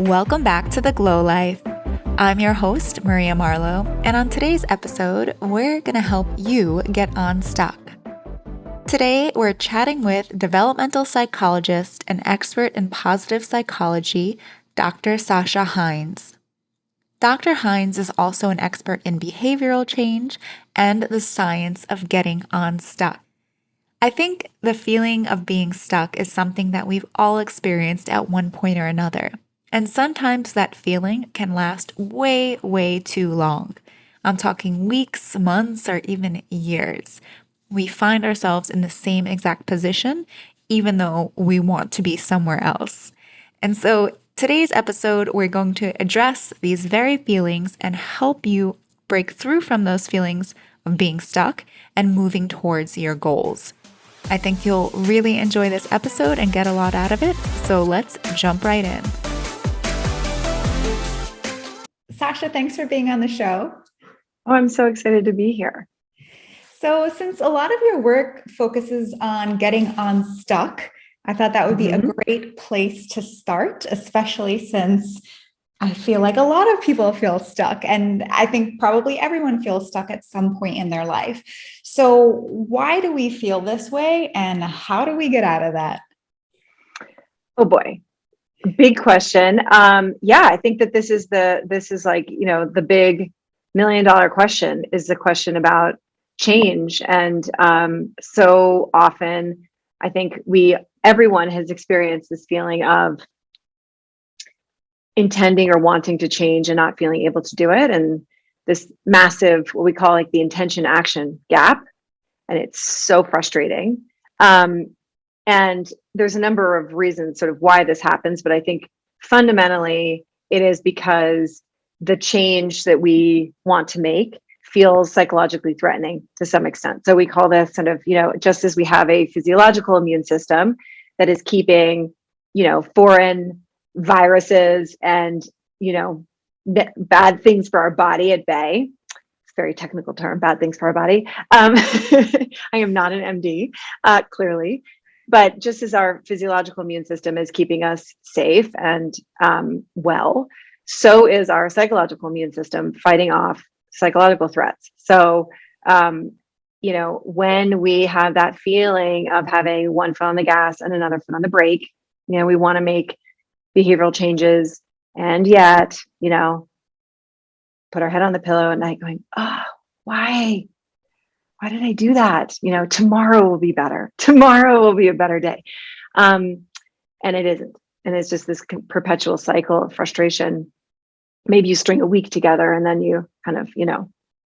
Welcome back to The Glow Life. I'm your host, Maria Marlowe, and on today's episode, we're going to help you get unstuck. Today, we're chatting with developmental psychologist and expert in positive psychology, Dr. Sasha Heinz. Dr. Heinz is also an expert in behavioral change and the science of getting unstuck. I think the feeling of being stuck is something that we've all experienced at one point or another. And sometimes that feeling can last way, way too long. I'm talking weeks, months, or even years. We find ourselves in the same exact position, even though we want to be somewhere else. And so today's episode, we're going to address these very feelings and help you break through from those feelings of being stuck and moving towards your goals. I think you'll really enjoy this episode and get a lot out of it. So let's jump right in. Sasha, thanks for being on the show. Oh, I'm so excited to be here. So since a lot of your work focuses on getting unstuck, I thought that would be a great place to start, especially since I feel like a lot of people feel stuck. And I think probably everyone feels stuck at some point in their life. So why do we feel this way and how do we get out of that? Oh boy. Big question. I think that this is like, the big $1 million question is the question about change. And so often I think everyone has experienced this feeling of intending or wanting to change and not feeling able to do it. And this massive, what we call like the intention action gap. And it's so frustrating. And there's a number of reasons sort of why this happens, but I think fundamentally it is because the change that we want to make feels psychologically threatening to some extent. So we call this sort of, just as we have a physiological immune system that is keeping, foreign viruses and, bad things for our body at bay. It's a very technical term, bad things for our body. I am not an MD, clearly. But just as our physiological immune system is keeping us safe and well, so is our psychological immune system fighting off psychological threats. So, when we have that feeling of having one foot on the gas and another foot on the brake, we want to make behavioral changes and yet, put our head on the pillow at night going, oh, why? Why did I do that? Tomorrow will be better. Tomorrow will be a better day. And it isn't. And it's just this perpetual cycle of frustration. Maybe you string a week together and then you kind of,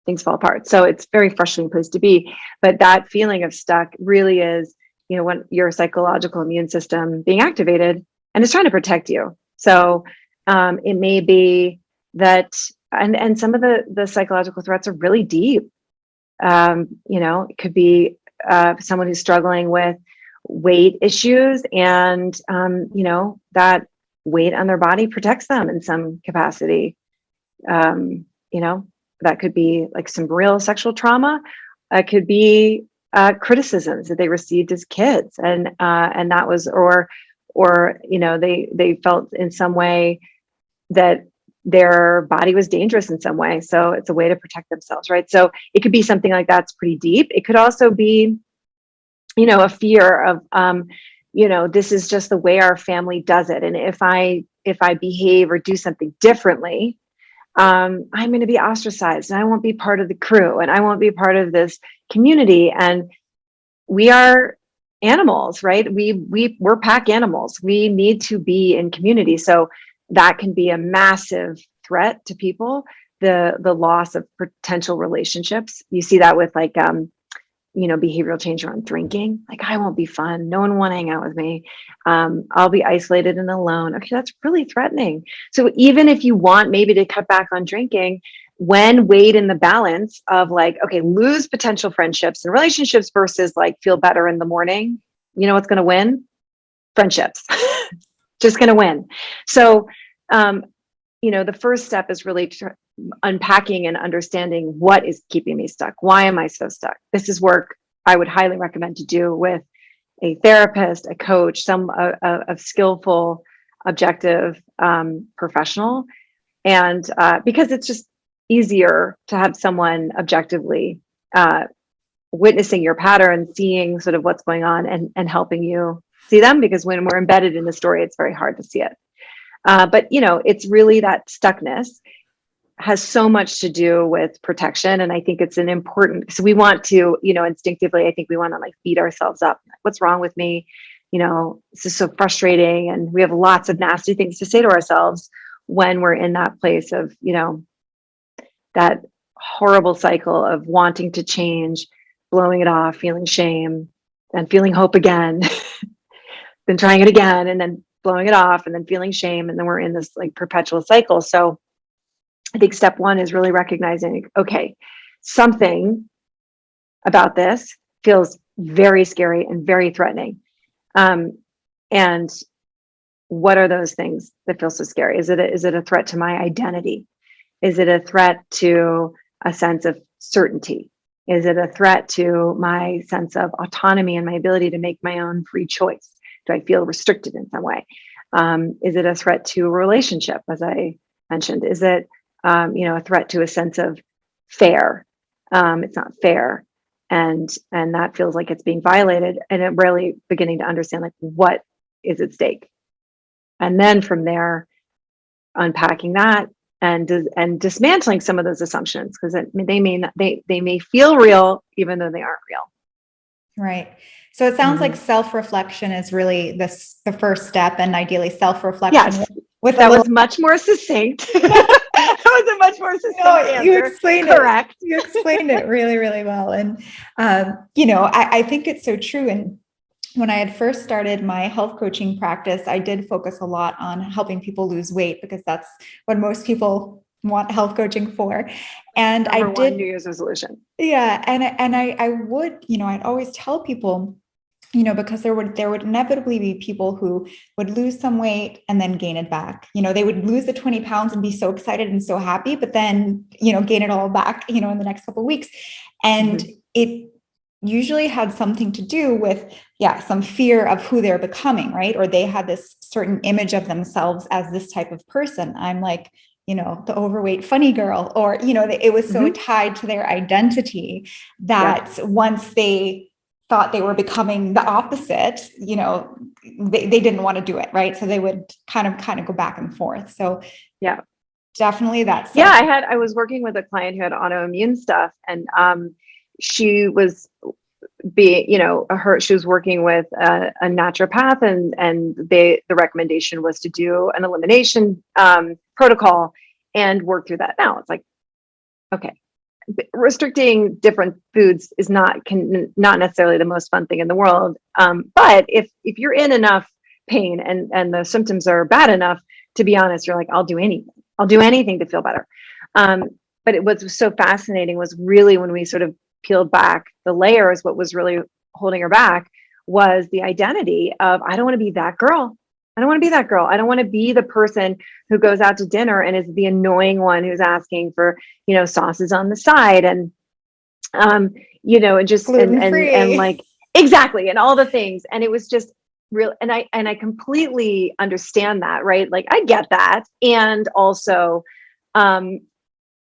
things fall apart. So it's a very frustrating place to be. But that feeling of stuck really is, when your psychological immune system being activated and it's trying to protect you. So it may be that, and some of the psychological threats are really deep. It could be someone who's struggling with weight issues and, that weight on their body protects them in some capacity. That could be like some real sexual trauma. It could be criticisms that they received as kids. And that was, or they felt in some way that their body was dangerous in some way. So it's a way to protect themselves, right? So it could be something like that's pretty deep. It could also be, a fear of, this is just the way our family does it. And if I behave or do something differently, I'm going to be ostracized and I won't be part of the crew and I won't be part of this community. And we are animals, right? We're pack animals. We need to be in community. So that can be a massive threat to people, the loss of potential relationships. You see that with like, behavioral change around drinking. Like, I won't be fun. No one will want to hang out with me. I'll be isolated and alone. Okay, that's really threatening. So even if you want maybe to cut back on drinking, when weighed in the balance of like, okay, lose potential friendships and relationships versus like feel better in the morning, what's going to win? Friendships. Just going to win. So, the first step is really unpacking and understanding what is keeping me stuck. Why am I so stuck? This is work I would highly recommend to do with a therapist, a coach, some skillful objective professional. And because it's just easier to have someone objectively witnessing your pattern, seeing sort of what's going on and helping you see them, because when we're embedded in the story, it's very hard to see it. But, it's really that stuckness has so much to do with protection. And I think it's an important, so we want to, instinctively, I think we want to like beat ourselves up. What's wrong with me? This is so frustrating. And we have lots of nasty things to say to ourselves when we're in that place of, that horrible cycle of wanting to change, blowing it off, feeling shame, and feeling hope again, then trying it again, and then blowing it off, and then feeling shame. And then we're in this like perpetual cycle. So I think step one is really recognizing, okay, something about this feels very scary and very threatening. And what are those things that feel so scary? Is it a threat to my identity? Is it a threat to a sense of certainty? Is it a threat to my sense of autonomy and my ability to make my own free choice? Do I feel restricted in some way? Is it a threat to a relationship, as I mentioned? Is it a threat to a sense of fair? It's not fair. And that feels like it's being violated, and it really beginning to understand like what is at stake. And then from there, unpacking that and dismantling some of those assumptions, because they may feel real even though they aren't real. Right. So it sounds like self-reflection is really the first step, and ideally self-reflection. Yes, was much more succinct. That was a much more succinct answer. You explained Correct. it. You explained it really, really well. And, I think it's so true. And when I had first started my health coaching practice, I did focus a lot on helping people lose weight, because that's what most people want health coaching for. And Number one New Year's resolution. Yeah. And I would, I'd always tell people, because there would inevitably be people who would lose some weight and then gain it back. They would lose the 20 pounds and be so excited and so happy, but then, gain it all back, in the next couple of weeks. And it usually had something to do with, some fear of who they're becoming, right? Or they had this certain image of themselves as this type of person. I'm like, the overweight funny girl, or, it was so tied to their identity that once they thought they were becoming the opposite, they didn't want to do it. Right. So they would kind of go back and forth. So definitely that's. Yeah. I was working with a client who had autoimmune stuff, and she was she was working with a naturopath, and the recommendation was to do an elimination protocol and work through that. Now it's like, okay, restricting different foods is not necessarily the most fun thing in the world. But if you're in enough pain and the symptoms are bad enough, to be honest, you're like, I'll do anything to feel better. But what was so fascinating was really when we sort of peeled back the layers, what was really holding her back was the identity of, I don't want to be that girl. I don't want to be that girl. I don't want to be the person who goes out to dinner and is the annoying one who's asking for, sauces on the side and, and just, and like, exactly. And all the things. And it was just real. And I completely understand that, right? Like, I get that. And also,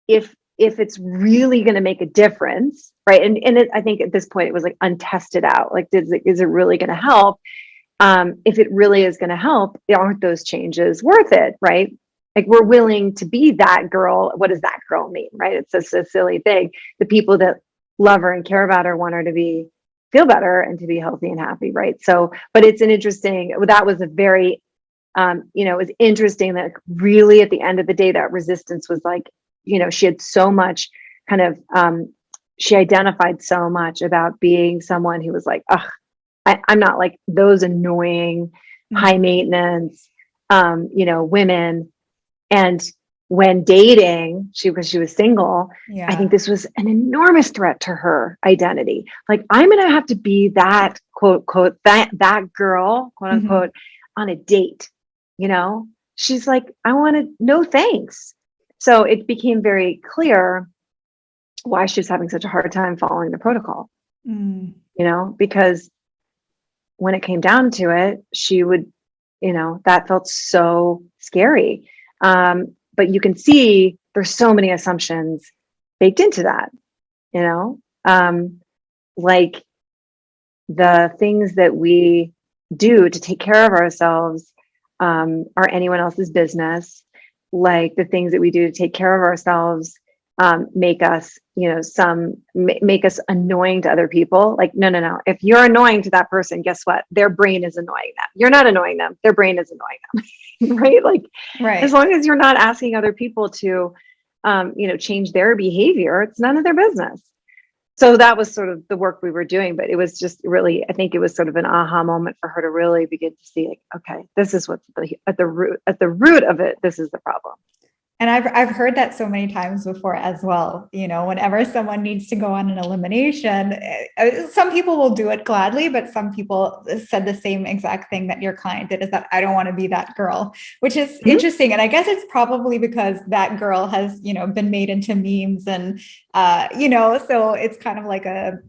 if it's really going to make a difference, right? And I think at this point it was like untested out. Like, is it really going to help? If it really is going to help, aren't those changes worth it, right? Like, we're willing to be that girl. What does that girl mean, right? It's just a silly thing. The people that love her and care about her want her to feel better and to be healthy and happy, right? So, but it's that was a very, it was interesting that really at the end of the day, that resistance was like, she had so much kind of, she identified so much about being someone who was like, ugh, I'm not like those annoying, high maintenance, women. And when dating, because she was single, I think this was an enormous threat to her identity. Like, I'm going to have to be that quote, quote, that girl, quote unquote, on a date. She's like, I want to, no thanks. So it became very clear why she was having such a hard time following the protocol, because when it came down to it, she would that felt so scary. But you can see there's so many assumptions baked into that, you know, like the things that we do to take care of ourselves are anyone else's business. Like the things that we do to take care of ourselves make us, make us annoying to other people. Like, no. If you're annoying to that person, guess what? Their brain is annoying them. You're not annoying them. Their brain is annoying them, right? Like, as long as you're not asking other people to, change their behavior, it's none of their business. So that was sort of the work we were doing, but it was just really, I think it was sort of an aha moment for her to really begin to see, like, okay, this is what's at the root of it. This is the problem. And I've heard that so many times before as well. Whenever someone needs to go on an elimination, some people will do it gladly, but some people said the same exact thing that your client did, is that I don't want to be that girl, which is interesting. And I guess it's probably because that girl has, been made into memes and, so it's kind of like a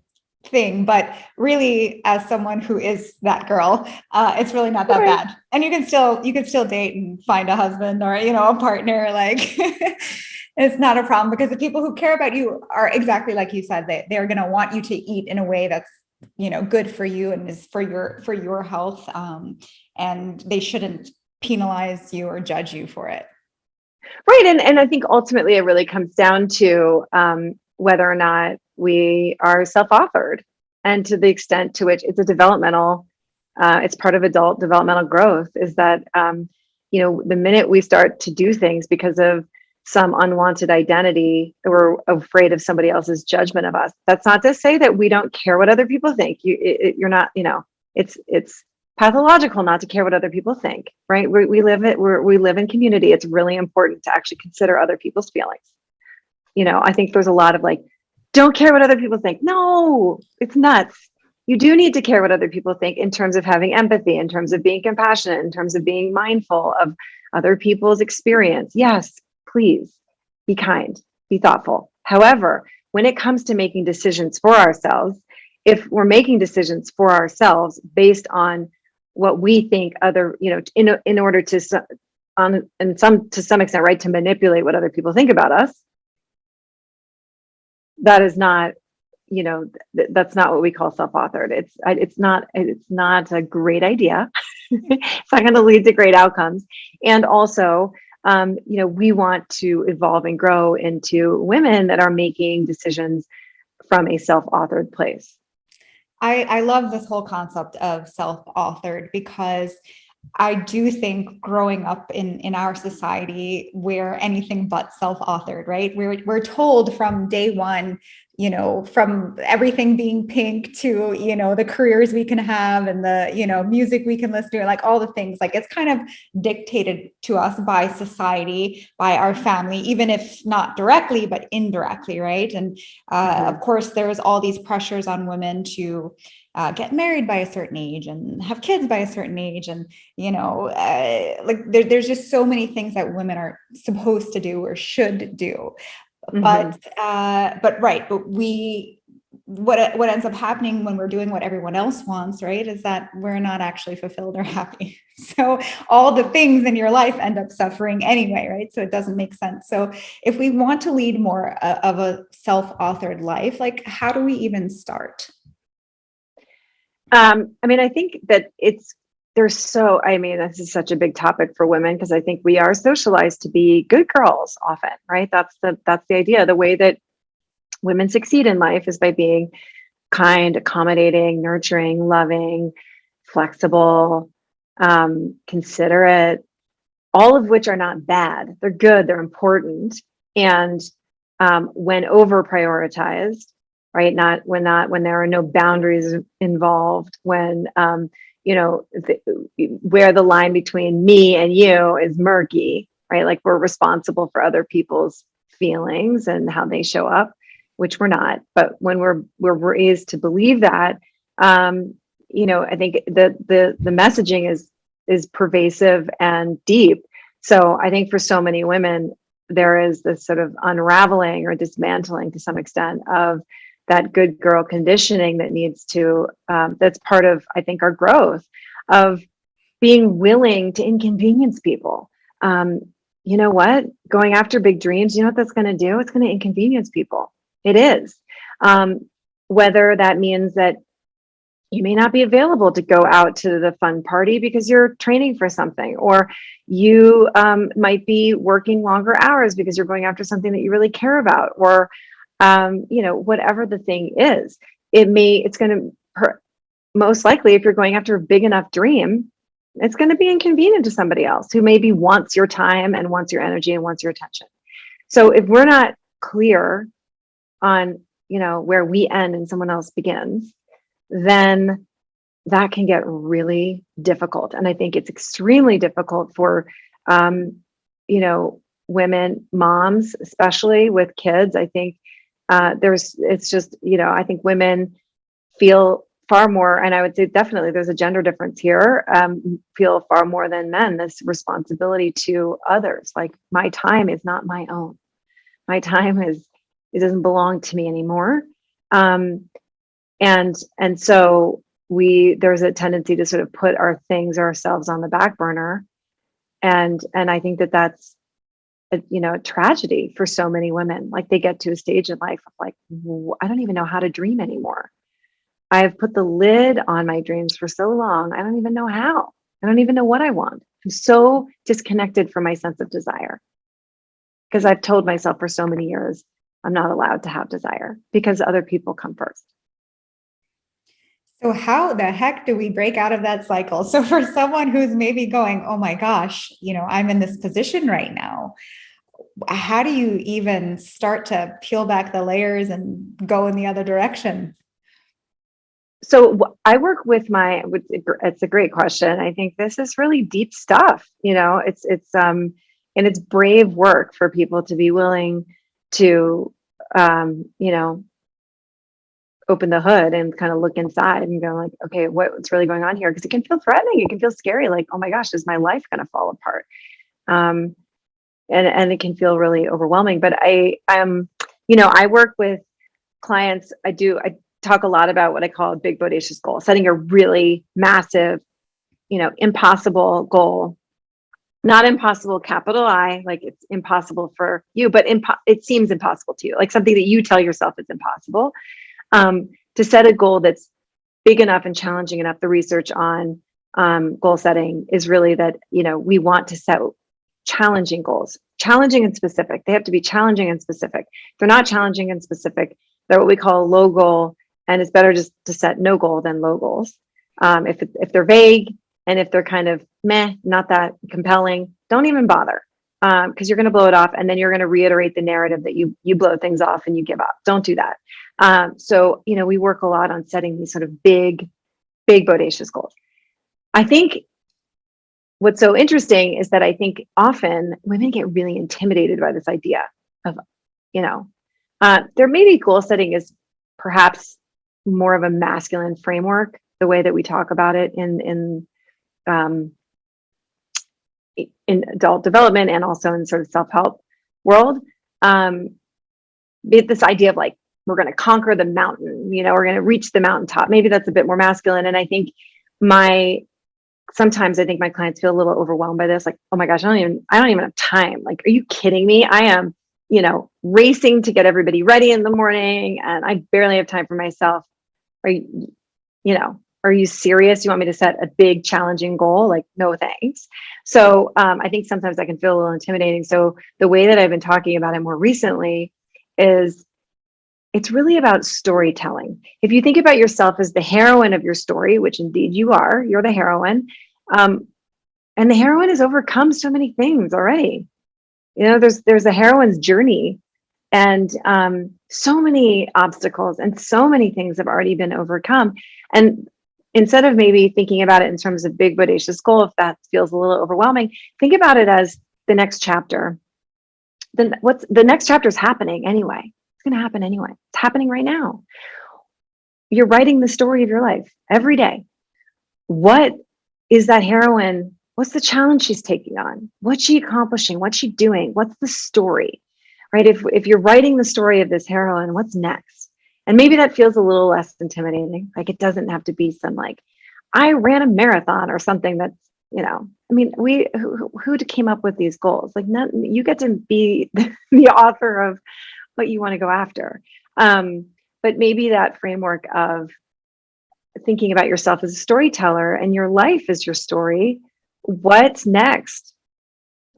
thing, but really, as someone who is that girl, it's really not that bad. And you can still date and find a husband or a partner. Like it's not a problem, because the people who care about you are exactly like you said. They're going to want you to eat in a way that's good for you and is for your health, and they shouldn't penalize you or judge you for it. Right. And I think ultimately it really comes down to whether or not we are self-authored, and to the extent to which it's a developmental, it's part of adult developmental growth, is that, the minute we start to do things because of some unwanted identity, we're afraid of somebody else's judgment of us. That's not to say that we don't care what other people think. You're not, it's pathological not to care what other people think, right? We live in community. It's really important to actually consider other people's feelings. I think there's a lot of like, don't care what other people think. No, it's nuts. You do need to care what other people think in terms of having empathy, in terms of being compassionate, in terms of being mindful of other people's experience. Yes, please be kind, be thoughtful. However, when it comes to making decisions for ourselves, if we're making decisions for ourselves based on what we think other, in order to some extent, right, to manipulate what other people think about us, that is not, that's not what we call self-authored. It's not a great idea. It's not going to lead to great outcomes. And also, we want to evolve and grow into women that are making decisions from a self-authored place. I love this whole concept of self-authored, because I do think growing up in our society, we're anything but self-authored, right? We're told from day one, from everything being pink to, the careers we can have and the, music we can listen to, like all the things, like it's kind of dictated to us by society, by our family, even if not directly, but indirectly, right? And of course, there's all these pressures on women to get married by a certain age and have kids by a certain age. And, there's just so many things that women are supposed to do or should do. But what ends up happening when we're doing what everyone else wants, right, is that we're not actually fulfilled or happy. So all the things in your life end up suffering anyway, right? So it doesn't make sense. So if we want to lead more of a self-authored life, like how do we even start? I think that this is such a big topic for women, because I think we are socialized to be good girls often, right? That's the idea. The way that women succeed in life is by being kind, accommodating, nurturing, loving, flexible, considerate, all of which are not bad. They're good, they're important. And when over prioritized, right? When there are no boundaries involved, when, where the line between me and you is murky, right? Like we're responsible for other people's feelings and how they show up, which we're not. But when we're raised to believe that, I think the messaging is pervasive and deep. So I think for so many women, there is this sort of unraveling or dismantling to some extent of that good girl conditioning that needs to, that's part of, I think, our growth of being willing to inconvenience people. You know what? Going after big dreams, you know what that's going to do? It's going to inconvenience people. It is. Whether that means that you may not be available to go out to the fun party because you're training for something, or you might be working longer hours because you're going after something that you really care about, or whatever the thing is. It's going to hurt. Most likely, if you're going after a big enough dream, it's going to be inconvenient to somebody else who maybe wants your time and wants your energy and wants your attention. So if we're not clear on, where we end and someone else begins, then that can get really difficult. And I think it's extremely difficult for, women, moms, especially with kids. I think I think women feel far more, and I would say definitely there's a gender difference here, feel far more than men, this responsibility to others. Like, my time is not my own. My time it doesn't belong to me anymore. And so there's a tendency to sort of put ourselves on the back burner. And I think that's a tragedy for so many women. Like, they get to a stage in life of like, I don't even know how to dream anymore. I've put the lid on my dreams for so long. I don't even know how. I don't even know what I want. I'm so disconnected from my sense of desire because I've told myself for so many years, I'm not allowed to have desire because other people come first. So how the heck do we break out of that cycle? So for someone who's maybe going, oh my gosh, I'm in this position right now, how do you even start to peel back the layers and go in the other direction? So I work it's a great question. I think this is really deep stuff. And it's brave work for people to be willing to, open the hood and kind of look inside and go like, okay, what's really going on here? Because it can feel threatening. It can feel scary. Like, oh my gosh, is my life going to fall apart? And it can feel really overwhelming. But I work with clients. I talk a lot about what I call a big bodacious goal, setting a really massive, impossible goal. Not impossible, capital I, like it's impossible for you, but it seems impossible to you, like something that you tell yourself is impossible. To set a goal that's big enough and challenging enough. The research on goal setting is really that, we want to set challenging goals, challenging and specific. They have to be challenging and specific. If they're not challenging and specific, they're what we call a low goal. And it's better just to set no goal than low goals. If they're vague and if they're kind of meh, not that compelling, don't even bother. Because you're going to blow it off, and then you're going to reiterate the narrative that you blow things off and you give up. Don't do that. So we work a lot on setting these sort of big bodacious goals. I think what's so interesting is that I think often women get really intimidated by this idea of, there may be goal setting is perhaps more of a masculine framework, the way that we talk about it in adult development and also in sort of self-help world. This idea of like, we're going to conquer the mountain, we're going to reach the mountaintop. Maybe that's a bit more masculine. And I think sometimes I think my clients feel a little overwhelmed by this. Like, oh my gosh, I don't even have time. Like, are you kidding me? I am, racing to get everybody ready in the morning and I barely have time for myself. Are you serious? You want me to set a big challenging goal? Like, no, thanks. So I think sometimes that can feel a little intimidating. So the way that I've been talking about it more recently is it's really about storytelling. If you think about yourself as the heroine of your story, which indeed you're the heroine. And the heroine has overcome so many things already. There's a heroine's journey and so many obstacles and so many things have already been overcome. And instead of maybe thinking about it in terms of big bodacious goal, if that feels a little overwhelming, think about it as the next chapter. Then the next chapter is happening anyway. It's going to happen anyway. It's happening right now. You're writing the story of your life every day. What is that heroine? What's the challenge she's taking on? What's she accomplishing? What's she doing? What's the story, right? If you're writing the story of this heroine, what's next? And maybe that feels a little less intimidating. Like, it doesn't have to be some like, I ran a marathon or something that's I mean, who came up with these goals? Like, you get to be the author of what you want to go after. But maybe that framework of thinking about yourself as a storyteller and your life is your story. What's next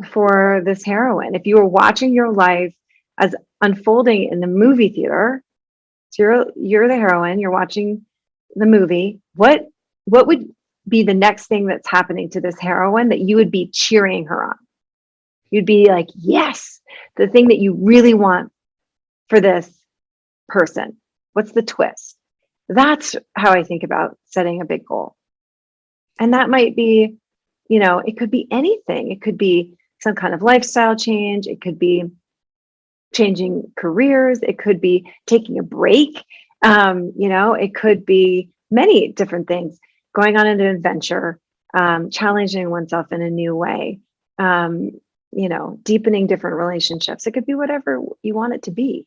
for this heroine? If you were watching your life as unfolding in the movie theater, so you're the heroine, you're watching the movie, what would be the next thing that's happening to this heroine that you would be cheering her on? You'd be like, yes, the thing that you really want for this person. What's the twist? That's how I think about setting a big goal. And that might be, it could be anything. It could be some kind of lifestyle change. It could be changing careers. It could be taking a break. It could be many different things, going on an adventure, challenging oneself in a new way, deepening different relationships. It could be whatever you want it to be.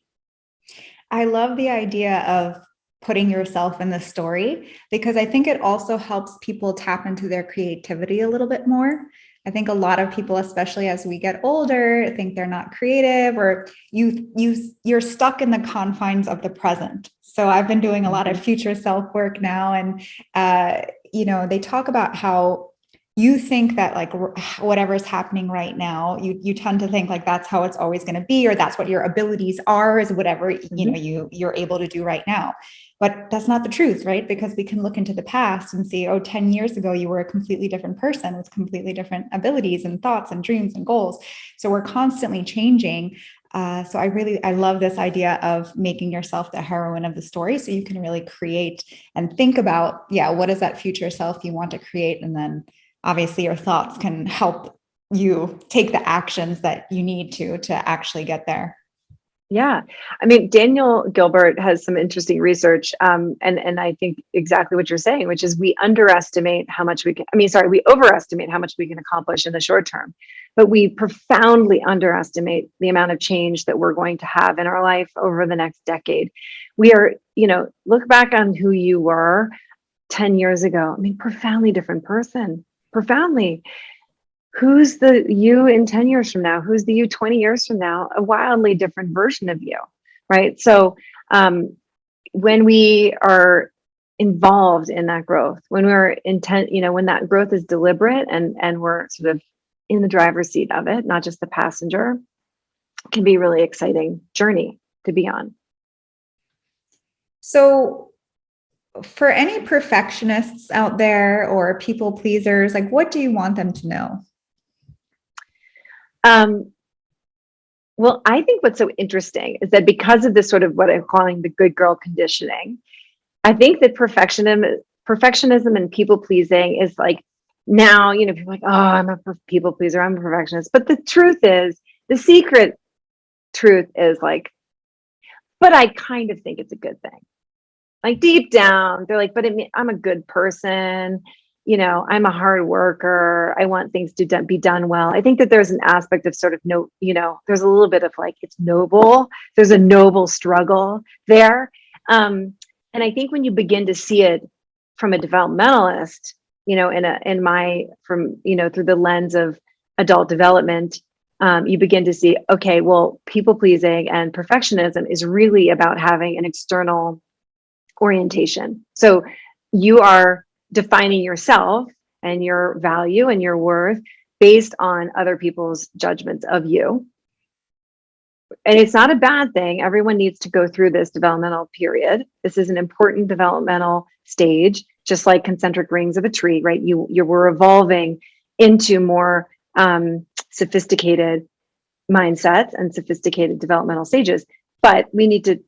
I love the idea of putting yourself in the story, because I think it also helps people tap into their creativity a little bit more. I think a lot of people, especially as we get older, think they're not creative, or you're stuck in the confines of the present. So I've been doing a lot of future self work now, and they talk about how you think that like whatever is happening right now, you tend to think like that's how it's always going to be, or that's what your abilities are, is whatever you're able to do right now. But that's not the truth, right? Because we can look into the past and see, 10 years ago, you were a completely different person with completely different abilities and thoughts and dreams and goals. So we're constantly changing. So I love this idea of making yourself the heroine of the story, so you can really create and think about, what is that future self you want to create? And then obviously your thoughts can help you take the actions that you need to actually get there. Yeah. I mean, Daniel Gilbert has some interesting research. And I think exactly what you're saying, which is we overestimate how much we can accomplish in the short term, but we profoundly underestimate the amount of change that we're going to have in our life over the next decade. We are, look back on who you were 10 years ago. I mean, profoundly different person, profoundly. Who's the you in 10 years from now? Who's the you 20 years from now? A wildly different version of you, right? So when we are involved in that growth, when we're intent, when that growth is deliberate and we're sort of in the driver's seat of it, not just the passenger, it can be a really exciting journey to be on. So for any perfectionists out there or people pleasers, like what do you want them to know? Well, I think what's so interesting is that because of this sort of what I'm calling the good girl conditioning, I think that perfectionism and people pleasing is like now, people are like, oh, I'm a people pleaser, I'm a perfectionist. But the secret truth is like, but I kind of think it's a good thing. Like deep down, they're like, but I'm a good person. I'm a hard worker. I want things to be done well. I think that there's an aspect of sort of there's a little bit of like, it's noble. There's a noble struggle there. And I think when you begin to see it from a developmentalist, through the lens of adult development, you begin to see, okay, well, people pleasing and perfectionism is really about having an external orientation. So you are defining yourself and your value and your worth based on other people's judgments of you. And it's not a bad thing. Everyone needs to go through this developmental period. This is an important developmental stage, just like concentric rings of a tree, right? You were evolving into more sophisticated mindsets and sophisticated developmental stages, but we need to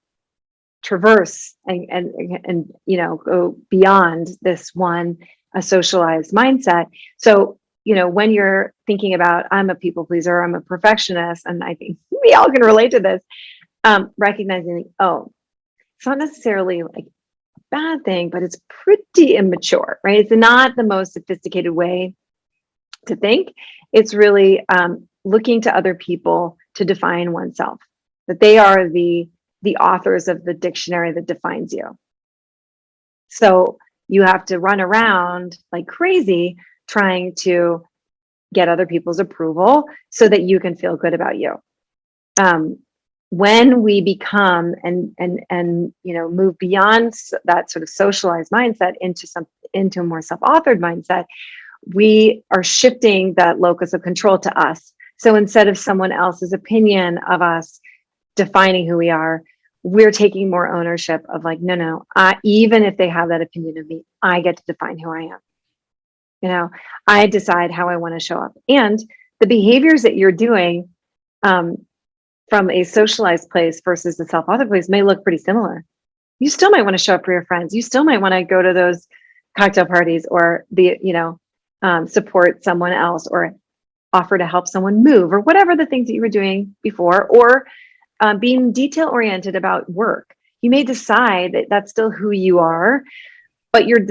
traverse and go beyond this one, a socialized mindset. So when you're thinking about I'm a people pleaser, I'm a perfectionist, and I think we all can relate to this, recognizing it's not necessarily like a bad thing, but it's pretty immature, right? It's not the most sophisticated way to think. It's really looking to other people to define oneself, that they are the authors of the dictionary that defines you. So you have to run around like crazy trying to get other people's approval so that you can feel good about you. When we become and move beyond that sort of socialized mindset into a more self-authored mindset, we are shifting that locus of control to us. So instead of someone else's opinion of us defining who we are, we're taking more ownership of like, no, even if they have that opinion of me, I get to define who I am. I decide how I want to show up. And the behaviors that you're doing from a socialized place versus the self-authored place may look pretty similar. You still might want to show up for your friends. You still might want to go to those cocktail parties or support someone else or offer to help someone move or whatever the things that you were doing before, or being detail-oriented about work. You may decide that that's still who you are, but you're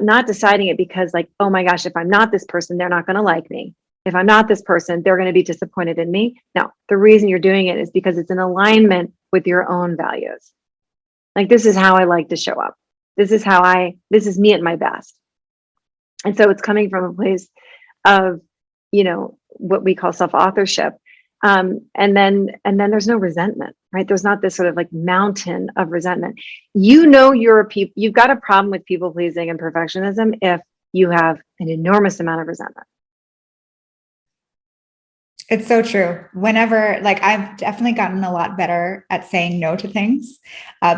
not deciding it because like, oh my gosh, if I'm not this person, they're not going to like me. If I'm not this person, they're going to be disappointed in me. No, the reason you're doing it is because it's in alignment with your own values. Like, this is how I like to show up. This is me at my best. And so it's coming from a place of, what we call self-authorship. And then there's no resentment, right? There's not this sort of like mountain of resentment. You've got a problem with people pleasing and perfectionism if you have an enormous amount of resentment. It's so true. Whenever, like, I've definitely gotten a lot better at saying no to things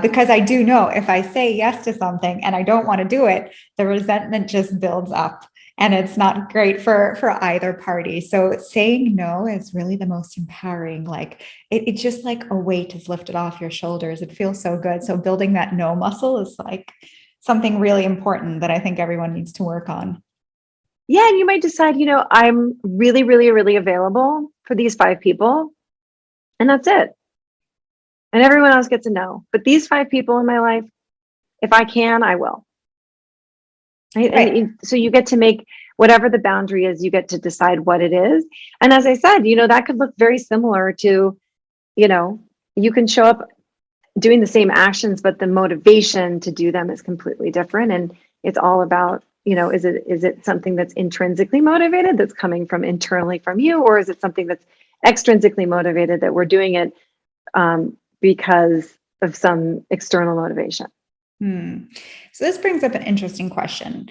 because I do know if I say yes to something and I don't want to do it, the resentment just builds up and it's not great for either party. So saying no is really the most empowering. Like it's just like a weight is lifted off your shoulders. It feels so good. So building that no muscle is like something really important that I think everyone needs to work on. Yeah. And you might decide, I'm really, really, really available for these 5 people. And that's it. And everyone else gets a no. But these 5 people in my life, if I can, I will. Right? And so you get to make whatever the boundary is, you get to decide what it is. And as I said, that could look very similar to, you can show up doing the same actions, but the motivation to do them is completely different. And it's all about, is it something that's intrinsically motivated, that's coming from internally from you, or is it something that's extrinsically motivated, that we're doing it because of some external motivation? So this brings up an interesting question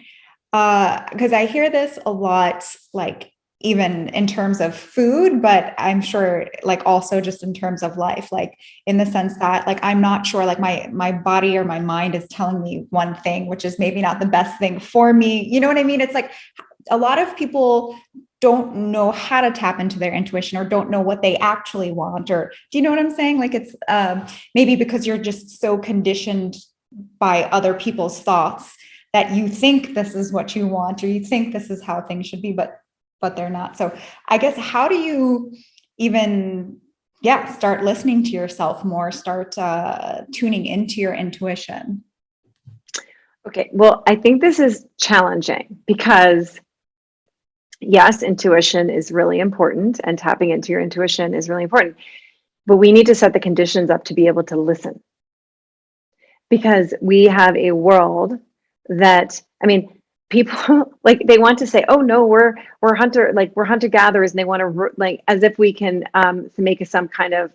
because I hear this a lot, like even in terms of food, but I'm sure like also just in terms of life, like in the sense that like, I'm not sure, like my body or my mind is telling me one thing, which is maybe not the best thing for me. You know what I mean? It's like a lot of people don't know how to tap into their intuition or don't know what they actually want, or do you know what I'm saying? Like it's maybe because you're just so conditioned by other people's thoughts that you think this is what you want, or you think this is how things should be, but they're not. So I guess, how do you even, start listening to yourself more, start tuning into your intuition? Okay. Well, I think this is challenging because yes, intuition is really important and tapping into your intuition is really important, but we need to set the conditions up to be able to listen, because we have a world that, people like they want to say, oh no, we're hunter gatherers, and they want to like as if we can make some kind of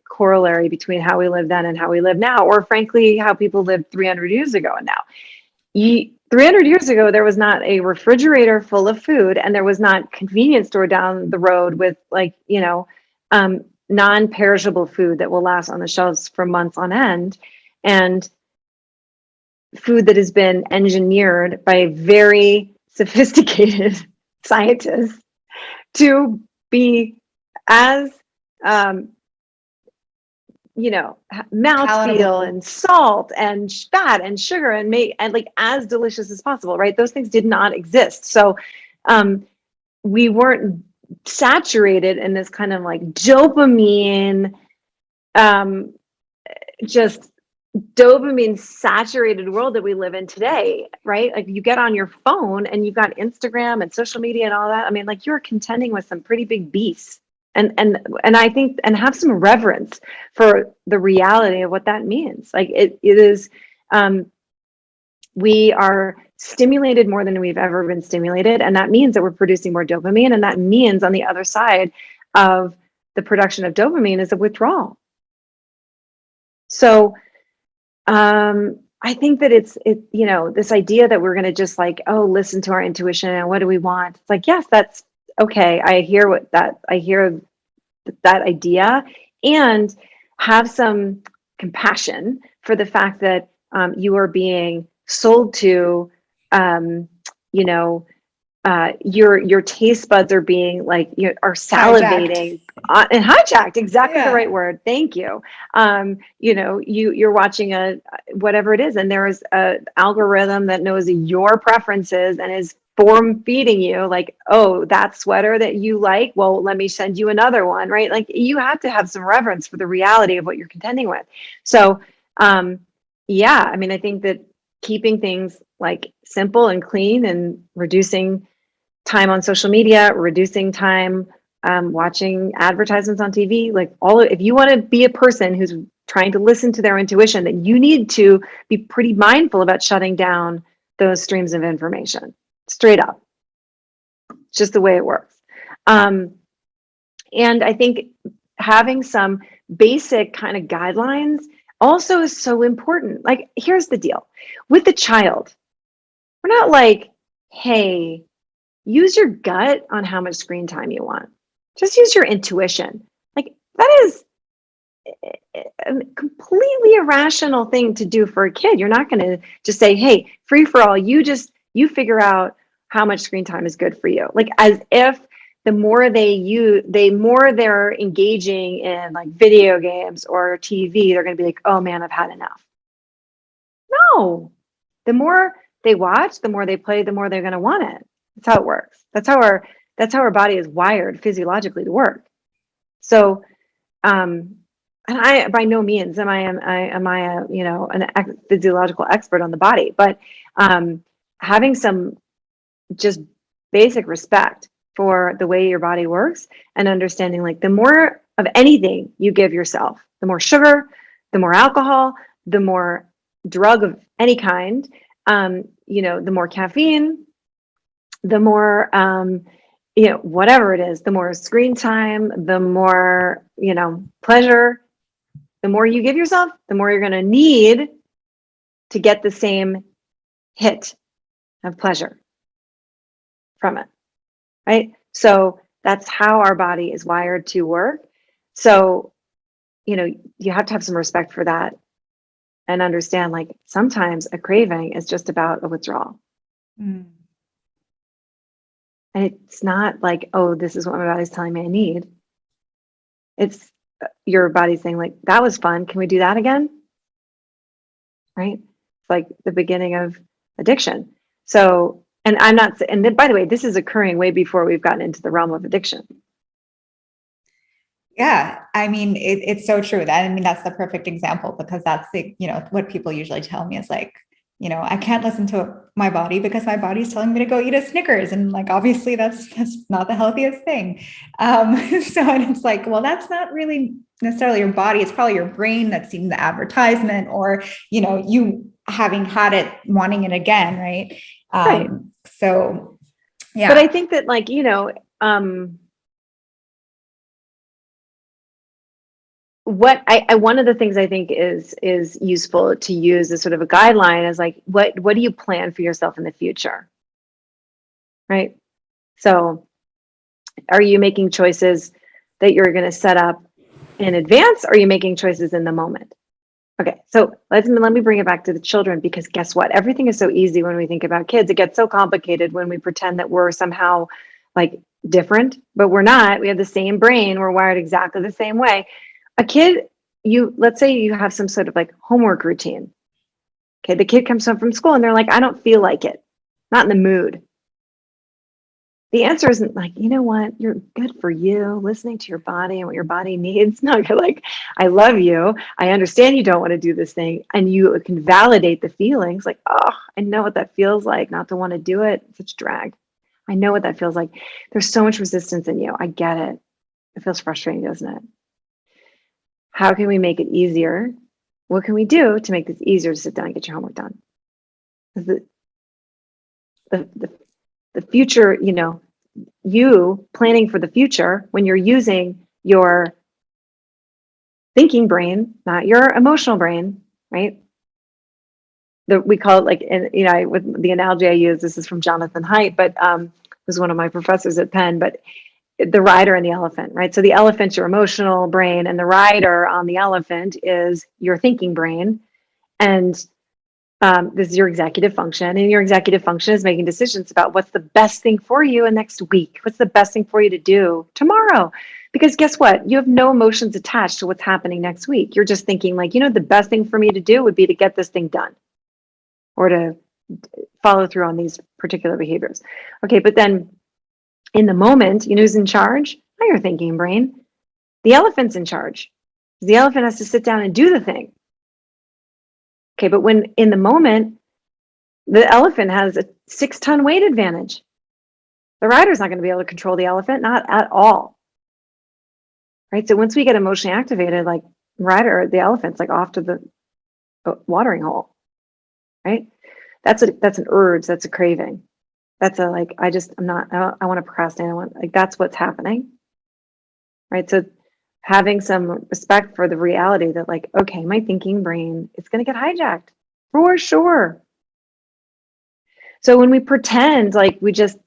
corollary between how we live then and how we live now, or frankly how people lived 300 years ago and now. 300 years ago, there was not a refrigerator full of food, and there was not convenience store down the road with non-perishable food that will last on the shelves for months on end, and food that has been engineered by very sophisticated scientists to be as mouthfeel and salt and fat and sugar and like as delicious as possible, right? Those things did not exist. So we weren't saturated in this kind of like dopamine, just dopamine saturated world that we live in today, right? Like you get on your phone and you've got Instagram and social media and all that. Like you're contending with some pretty big beasts, and I think, and have some reverence for the reality of what that means. Like it is, we are stimulated more than we've ever been stimulated. And that means that we're producing more dopamine. And that means on the other side of the production of dopamine is a withdrawal. So I think that it's this idea that we're going to just like, oh, listen to our intuition and what do we want? It's like, yes, that's okay. I hear that idea, and have some compassion for the fact that you are being sold to, your taste buds are being like, are salivating and hijacked. Exactly. The right word. Thank you. You're watching whatever it is, and there is a algorithm that knows your preferences and is form feeding you like, oh, that sweater that you like, well, let me send you another one, right? Like, you have to have some reverence for the reality of what you're contending with. So I mean, I think that keeping things like simple and clean, and reducing time on social media, reducing time watching advertisements on TV, like if you want to be a person who's trying to listen to their intuition, then you need to be pretty mindful about shutting down those streams of information. Straight up. It's just the way it works. And I think having some basic kind of guidelines also is so important. Like, here's the deal. With the child, we're not like, hey, use your gut on how much screen time you want. Just use your intuition. Like, that is a completely irrational thing to do for a kid. You're not going to just say, hey, free for all, you figure out how much screen time is good for you. Like, as if the more they're engaging in like video games or TV, they're going to be like, oh man, I've had enough. No, the more they watch, the more they play, the more they're going to want it. That's how it works. That's how our body is wired physiologically to work. So, and I, by no means am I a physiological expert on the body, but having some just basic respect for the way your body works, and understanding like the more of anything you give yourself, the more sugar, the more alcohol, the more drug of any kind, the more caffeine, the more whatever it is, the more screen time, the more pleasure, the more you give yourself, the more you're going to need to get the same hit of pleasure from it, right? So that's how our body is wired to work. So you have to have some respect for that, and understand like sometimes a craving is just about a withdrawal. And it's not like, oh, this is what my body's telling me I need. It's your body saying like, that was fun, can we do that again? Right? It's like the beginning of addiction. So, and then, by the way, this is occurring way before we've gotten into the realm of addiction. Yeah, I mean, it's so true. I mean, that's the perfect example, because that's what people usually tell me is like, I can't listen to my body because my body's telling me to go eat a Snickers. And like, obviously that's not the healthiest thing. And it's like, well, that's not really necessarily your body. It's probably your brain that's seeing the advertisement, or, you having had it, wanting it again. Right. Right. So, yeah. But I think that like, one of the things I think is useful to use as sort of a guideline is like, what do you plan for yourself in the future? Right? So are you making choices that you're going to set up in advance? Or are you making choices in the moment? Okay, so let me bring it back to the children, because guess what? Everything is so easy when we think about kids. It gets so complicated when we pretend that we're somehow like different, but we're not. We have the same brain. We're wired exactly the same way. A kid, let's say you have some sort of like homework routine. Okay, the kid comes home from school and they're like, I don't feel like it, not in the mood. The answer isn't like, you know what, you're good for you, listening to your body and what your body needs. No, you're like, I love you. I understand you don't want to do this thing. And you can validate the feelings like, oh, I know what that feels like not to want to do it. It's such drag. I know what that feels like. There's so much resistance in you. I get it. It feels frustrating, doesn't it? How can we make it easier? What can we do to make this easier to sit down and get your homework done? the, the future, you planning for the future when you're using your thinking brain, not your emotional brain, right? We call it like, and with the analogy I use, this is from Jonathan Haidt, but was one of my professors at Penn, but the rider and the elephant, right? So the elephant's your emotional brain, and the rider on the elephant is your thinking brain. And this is your executive function, and your executive function is making decisions about what's the best thing for you in next week. What's the best thing for you to do tomorrow? Because guess what? You have no emotions attached to what's happening next week. You're just thinking like, the best thing for me to do would be to get this thing done or to follow through on these particular behaviors. Okay, but then in the moment, who's in charge? Not your thinking brain. The elephant's in charge. The elephant has to sit down and do the thing. Okay, but when in the moment, the elephant has a 6-ton weight advantage. The rider's not going to be able to control the elephant, not at all. Right? So once we get emotionally activated, like the elephant's like off to the watering hole. Right? That's an urge, that's a craving. That's I want to procrastinate. That's what's happening. Right? So having some respect for the reality that okay, my thinking brain is going to get hijacked for sure. So when we pretend we just,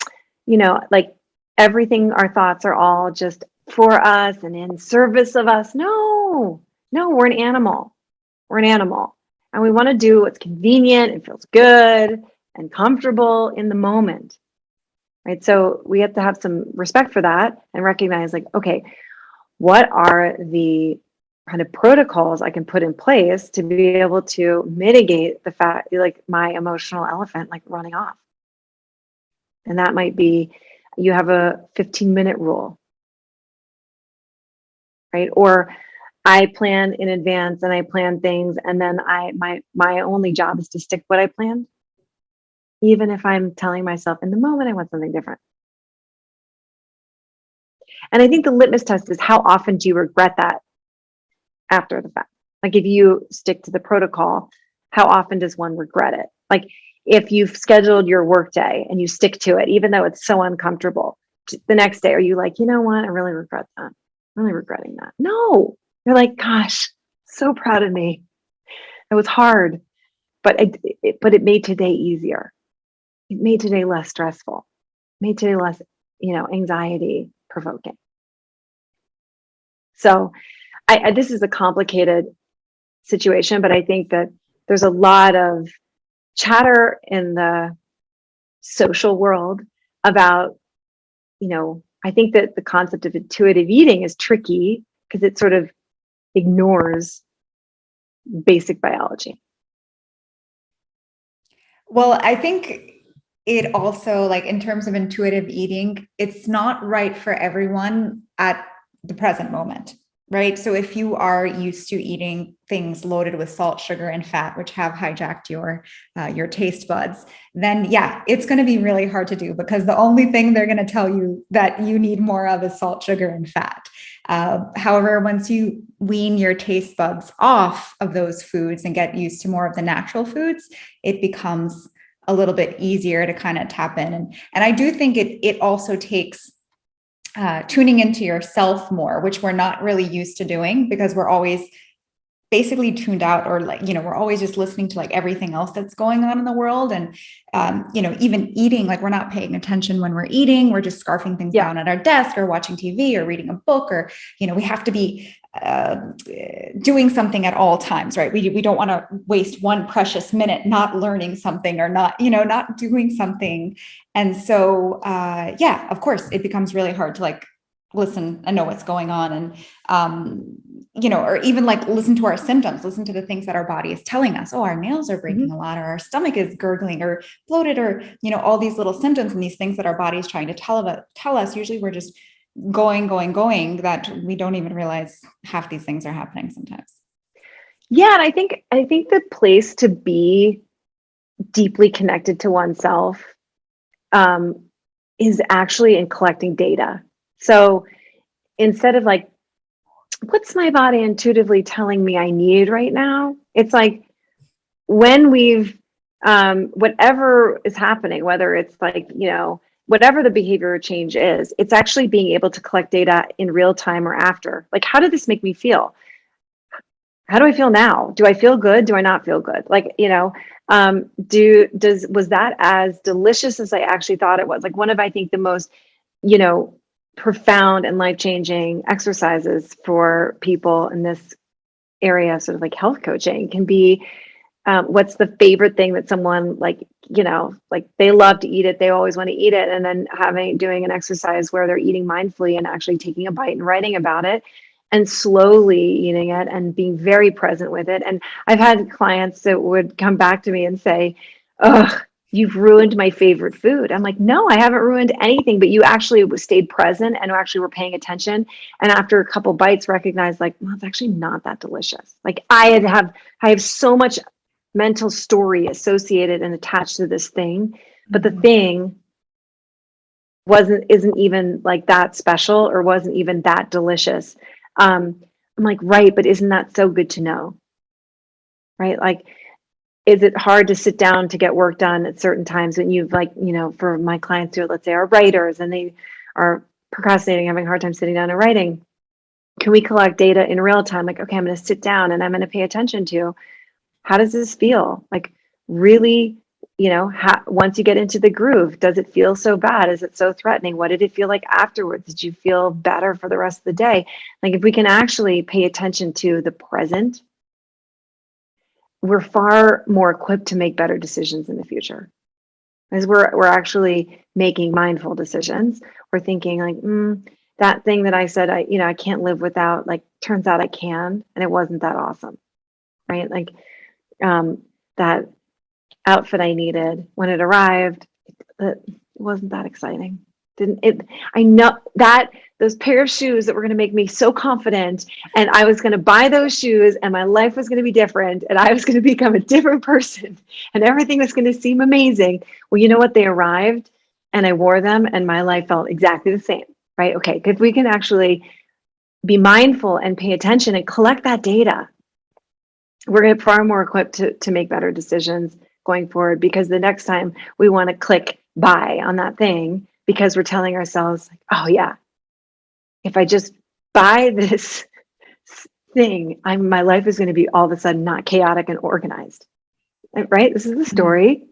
everything, our thoughts are all just for us and in service of us. No, we're an animal. We're an animal. And we want to do what's convenient and feels good and comfortable in the moment. Right? So we have to have some respect for that and recognize okay, what are the kind of protocols I can put in place to be able to mitigate the fact, my emotional elephant, running off. And that might be, you have a 15-minute rule, right? Or I plan in advance and I plan things, and then my only job is to stick what I planned, even if I'm telling myself in the moment I want something different. And I think the litmus test is how often do you regret that after the fact? If you stick to the protocol, how often does one regret it? If you've scheduled your work day and you stick to it, even though it's so uncomfortable, the next day, are you like, you know what? I really regret that. I'm really regretting that. No, you're like, gosh, so proud of me. It was hard, but it made today easier. It made today less stressful. It made today less, anxiety provoking. So this is a complicated situation, but I think that there's a lot of chatter in the social world about, I think that the concept of intuitive eating is tricky because it sort of ignores basic biology. Well, I think it also, in terms of intuitive eating, it's not right for everyone at the present moment. Right. So if you are used to eating things loaded with salt, sugar, and fat, which have hijacked your taste buds, then yeah, it's going to be really hard to do because the only thing they're going to tell you that you need more of is salt, sugar, and fat. However, once you wean your taste buds off of those foods and get used to more of the natural foods, it becomes a little bit easier to kind of tap in. And I do think it also takes tuning into yourself more, which we're not really used to doing because we're always basically tuned out, or we're always just listening to everything else that's going on in the world. And, even eating, we're not paying attention when we're eating, we're just scarfing things down at our desk or watching TV or reading a book, or, we have to be doing something at all times, right? We don't want to waste one precious minute not learning something or not doing something. And so, of course, it becomes really hard to listen and know what's going on. And, or even listen to our symptoms, listen to the things that our body is telling us. Oh, our nails are breaking a lot, or our stomach is gurgling or bloated, or, all these little symptoms and these things that our body is trying to tell us. Usually we're just going, that we don't even realize half these things are happening sometimes. Yeah. And I think the place to be deeply connected to oneself is actually in collecting data. So instead of what's my body intuitively telling me I need right now? It's when we've whatever is happening, whether it's like, whatever the behavior change is, it's actually being able to collect data in real time or after. Like, how did this make me feel? How do I feel now? Do I feel good? Do I not feel good? Like, was that as delicious as I actually thought it was? Like, one of, I think, the most, you know, profound and life-changing exercises for people in this area, sort of like health coaching, can be, what's the favorite thing that someone, like, like they love to eat it, they always want to eat it, and then doing an exercise where they're eating mindfully and actually taking a bite and writing about it and slowly eating it and being very present with it. And I've had clients that would come back to me and say, "Ugh, you've ruined my favorite food." I'm like, "No, I haven't ruined anything, but you actually stayed present and actually were paying attention. And after a couple bites, recognized, like, well, it's actually not that delicious. Like, I have so much mental story associated and attached to this thing, but the thing isn't even like that special or wasn't even that delicious." I'm like, right, but isn't that so good to know? Right? Like, is it hard to sit down to get work done at certain times when you've, like, for my clients who, let's say, are writers and they are procrastinating, having a hard time sitting down and writing? Can we collect data in real time? Like, okay, I'm going to sit down and I'm going to pay attention to, how does this feel? Like, really, once you get into the groove, does it feel so bad? Is it so threatening? What did it feel like afterwards? Did you feel better for the rest of the day? Like, if we can actually pay attention to the present, we're far more equipped to make better decisions in the future. As we're actually making mindful decisions. We're thinking like, that thing that I said I can't live without, like, turns out I can, and it wasn't that awesome, right? Like, that outfit I needed, when it arrived, it wasn't that exciting. I know that those pair of shoes that were going to make me so confident, and I was going to buy those shoes and my life was going to be different and I was going to become a different person and everything was going to seem amazing. Well, you know what? They arrived and I wore them and my life felt exactly the same, right? Okay, if we can actually be mindful and pay attention and collect that data, we're going to be far more equipped to make better decisions going forward, because the next time we want to click buy on that thing, because we're telling ourselves, like, oh yeah, if I just buy this thing, my life is going to be all of a sudden not chaotic and organized, right? This is the story.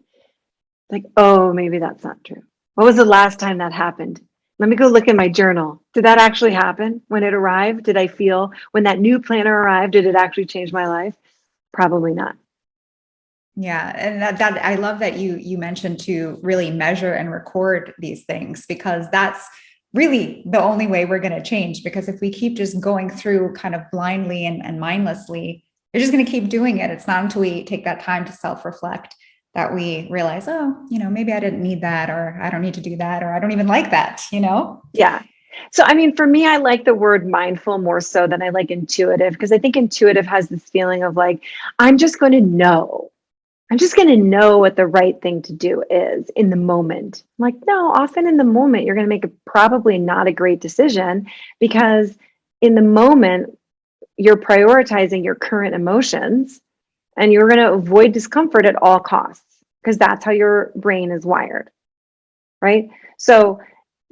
Like, oh, maybe that's not true. What was the last time that happened? Let me go look in my journal. Did that actually happen when it arrived? Did I feel, when that new planner arrived, did it actually change my life? Probably not. Yeah. And that I love that you mentioned to really measure and record these things, because that's really the only way we're going to change. Because if we keep just going through kind of blindly and mindlessly, you're just going to keep doing it. It's not until we take that time to self-reflect that we realize, oh, maybe I didn't need that, or I don't need to do that, or I don't even like that, Yeah. So, I mean, for me, I like the word mindful more so than I like intuitive, because I think intuitive has this feeling of like, I'm just going to know what the right thing to do is in the moment. I'm like, no, often in the moment, you're going to make probably not a great decision, because in the moment, you're prioritizing your current emotions and you're going to avoid discomfort at all costs, because that's how your brain is wired, right? So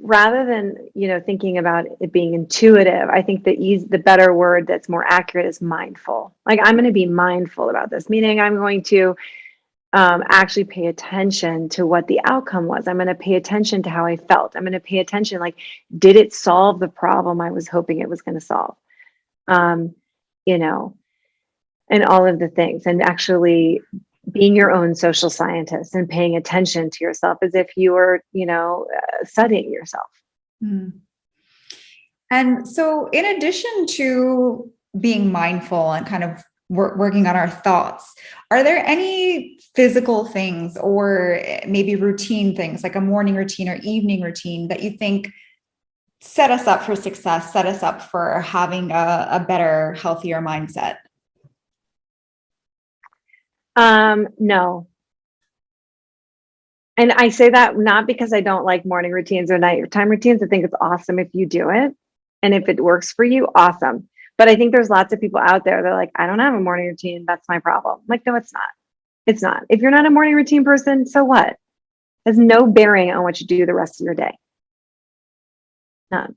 rather than, thinking about it being intuitive, I think the better word that's more accurate is mindful. Like, I'm going to be mindful about this, meaning I'm going to actually pay attention to what the outcome was. I'm going to pay attention to how I felt. I'm going to pay attention, like, did it solve the problem I was hoping it was going to solve? And all of the things, and actually being your own social scientist and paying attention to yourself as if you were, studying yourself. And so, in addition to being mindful and kind of working on our thoughts, are there any physical things or maybe routine things, like a morning routine or evening routine, that you think set us up for success, set us up for having a better, healthier mindset? No. And I say that not because I don't like morning routines or nighttime routines. I think it's awesome if you do it. And if it works for you, awesome. But I think there's lots of people out there that are like, I don't have a morning routine. That's my problem. I'm like, no, it's not. It's not. If you're not a morning routine person, so what? It has no bearing on what you do the rest of your day. None.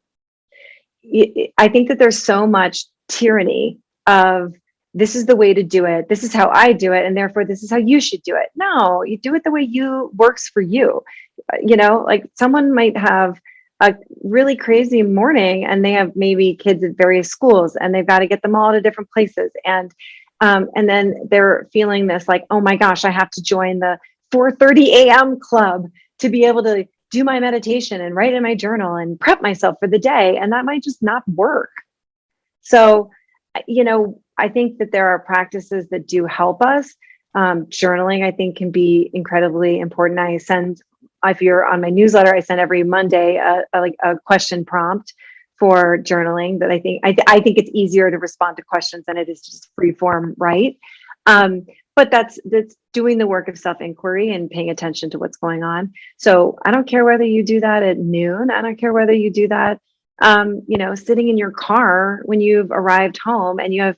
I think that there's so much tyranny of this is the way to do it. This is how I do it. And therefore, this is how you should do it. No, you do it the way you works for you. Like someone might have a really crazy morning and they have maybe kids at various schools and they've got to get them all to different places. And then they're feeling this like, oh my gosh, I have to join the 4:30 a.m. club to be able to do my meditation and write in my journal and prep myself for the day. And that might just not work. So, I think that there are practices that do help us. Journaling, I think, can be incredibly important. If you're on my newsletter, I send every Monday a question prompt for journaling that I think it's easier to respond to questions than it is just free form, right? But that's doing the work of self-inquiry and paying attention to what's going on. So I don't care whether you do that at noon. I don't care whether you do that, sitting in your car when you've arrived home and you have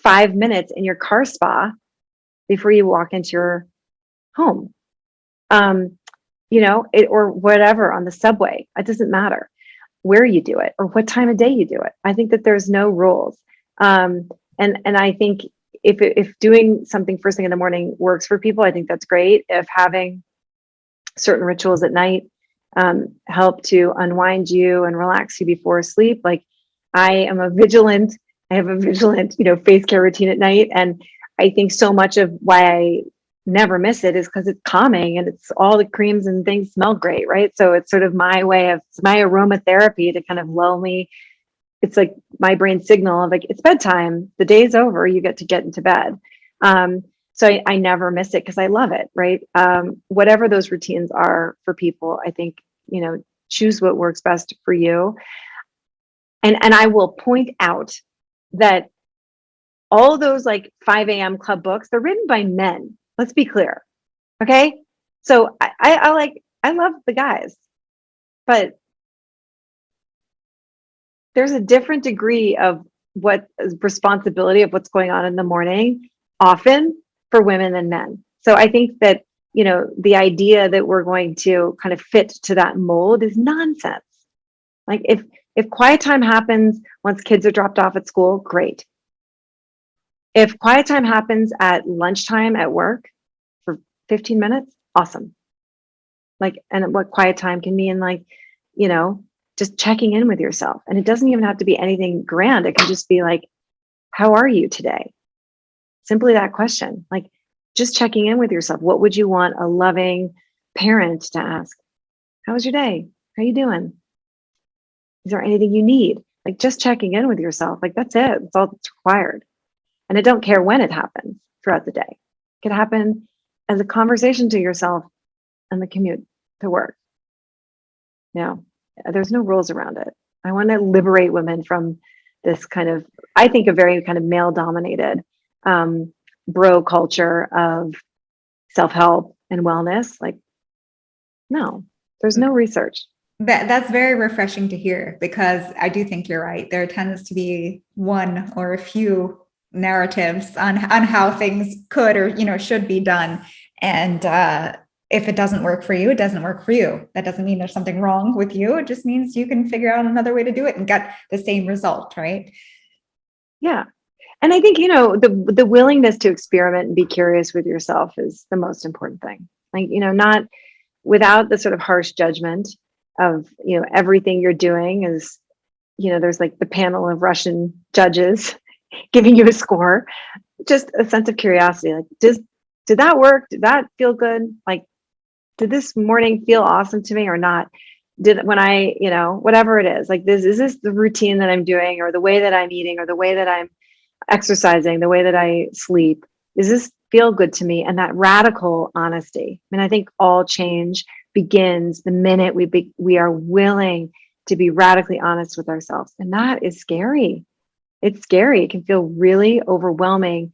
5 minutes in your car spa before you walk into your home, or whatever on the subway. It doesn't matter where you do it or what time of day you do it. I think that there's no rules. And I think if doing something first thing in the morning works for people, I think that's great. If having certain rituals at night help to unwind you and relax you before sleep, like I have a vigilant, face care routine at night. And I think so much of why I never miss it is because it's calming and it's all the creams and things smell great, right? So it's sort of my aromatherapy to kind of lull me. It's like my brain signal of like, it's bedtime, the day's over, you get to get into bed. So I never miss it because I love it, right? Whatever those routines are for people, I think, choose what works best for you. And I will point out that all those like 5 a.m. club books, they're written by men. Let's be clear. Okay. So I love the guys, but there's a different degree of what responsibility of what's going on in the morning, often for women than men. So I think that, the idea that we're going to kind of fit to that mold is nonsense. Like if quiet time happens once kids are dropped off at school, great. If quiet time happens at lunchtime at work for 15 minutes, awesome. And what quiet time can mean, just checking in with yourself. And it doesn't even have to be anything grand. It can just be like, how are you today? Simply that question, like just checking in with yourself. What would you want a loving parent to ask? How was your day? How are you doing? Is there anything you need? Like just checking in with yourself. Like that's it. That's all that's required. And I don't care when it happens throughout the day. It could happen as a conversation to yourself on the commute to work. There's no rules around it. I want to liberate women from this kind of, I think, a very kind of male dominated bro culture of self-help and wellness. Like, no, there's no research. That's very refreshing to hear, because I do think you're right. There tends to be one or a few narratives on how things could or should be done. And if it doesn't work for you, it doesn't work for you. That doesn't mean there's something wrong with you. It just means you can figure out another way to do it and get the same result, right? Yeah. And I think, the willingness to experiment and be curious with yourself is the most important thing. Like, not without the sort of harsh judgment of, everything you're doing is, there's like the panel of Russian judges giving you a score. Just a sense of curiosity. Like, did that work? Did that feel good? Like, did this morning feel awesome to me or not? When I, whatever it is, like is this the routine that I'm doing, or the way that I'm eating, or the way that I'm exercising, the way that I sleep, does this feel good to me? And that radical honesty. I mean, I think all change begins the minute we are willing to be radically honest with ourselves. And that is scary. It's scary. It can feel really overwhelming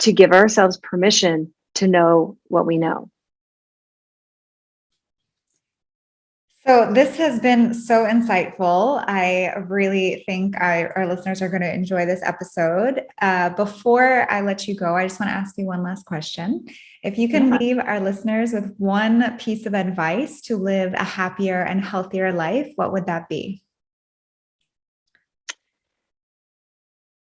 to give ourselves permission to know what we know. So this has been so insightful. I really think our listeners are going to enjoy this episode. Before I let you go, I just want to ask you one last question. If you can leave our listeners with one piece of advice to live a happier and healthier life, what would that be?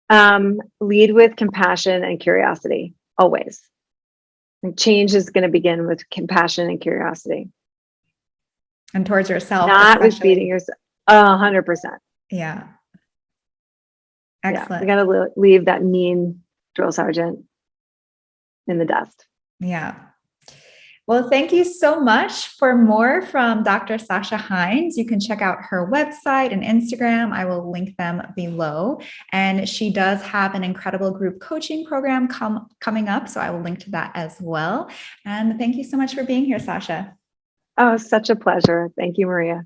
Lead with compassion and curiosity, always. And change is going to begin with compassion and curiosity. And towards yourself, not with beating yourself. 100%. Yeah. Excellent. Yeah, we got to leave that mean drill sergeant in the dust. Yeah. Well, thank you so much. For more from Dr. Sasha Heinz, you can check out her website and Instagram. I will link them below. And she does have an incredible group coaching program coming up, so I will link to that as well. And thank you so much for being here, Sasha. Oh, such a pleasure. Thank you, Maria.